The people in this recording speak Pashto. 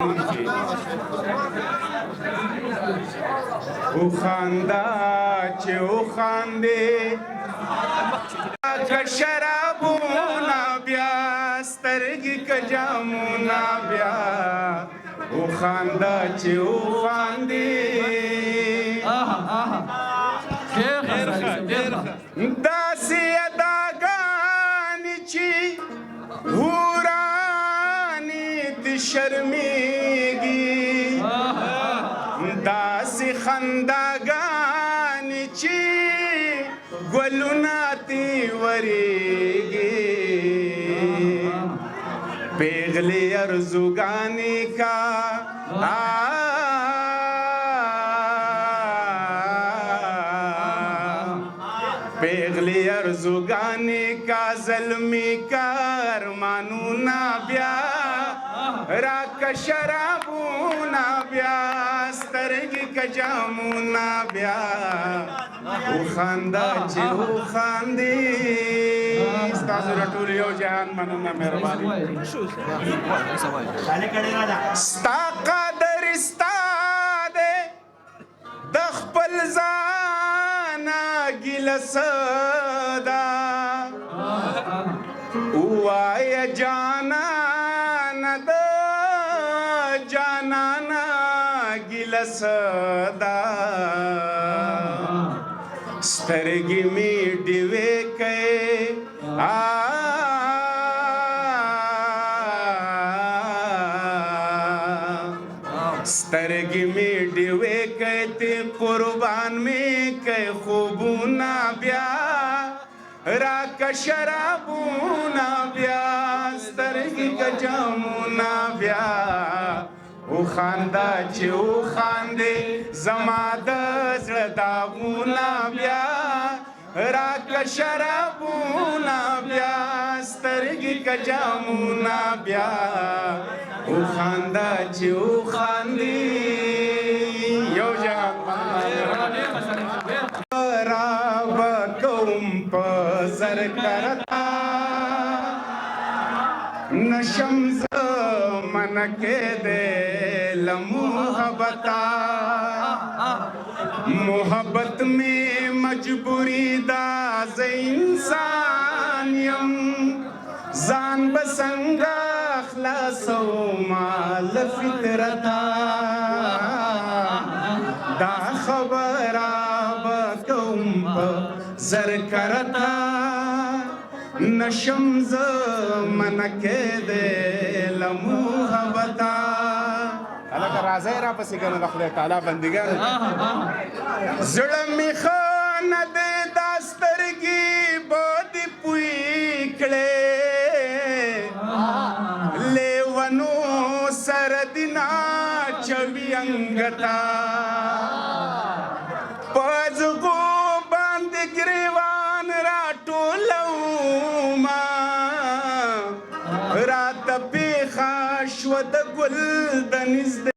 او خاندا چې او خاندې که شرابونه بیا سترګې که جامونه بیا او خاندا چې او خاندې داسې اداګانې چې حورانې دې شرمېږي داسې خنداګانې چې ګلونه تیورېږي پیغلې ارزوګانې کا پیغلی ارزوگانی کا ظلمی کا ارمانونا بیا راک شرابونا بیا سترگی کا جامونا بیا او خاندا چی او خاندی ستاسو رټول یو جهان مننه مهرباني ستا قدر ستا دے د خپل ځان ګیلسدا وایا جانان د جانان ګیلسدا سترګې می ډیوې کئ سترګې می ډیوې کئ ته قربان می کئ خوبونه بیا راک شرابونه بیا سترګې که جامونه بیا او خاندا چې او خاندې زما د زړه داغونه بیا راک شرابونه بیا سترګې که جامونه بیا او خاندا چې او خاندې یو جهان رابه کوم په زر کرتا نشم زمن کېدی له محبته محبت میں مجبوری دا زه انسان یم ځان به څنګه خلاصومه له فطرته دا خبره به کوم په زر کرتا نشم زه منع کېدی له محبته هلکه راځئ راپسې که نه د خدای تعالی بندګانو زړه مې ښه نه دی دا سترګې به دې پوی کړې لیونو سره دې ناچوي انګته په زغو باندې ګریوان راټولومه راته پېښه شوه د ګل د نږدې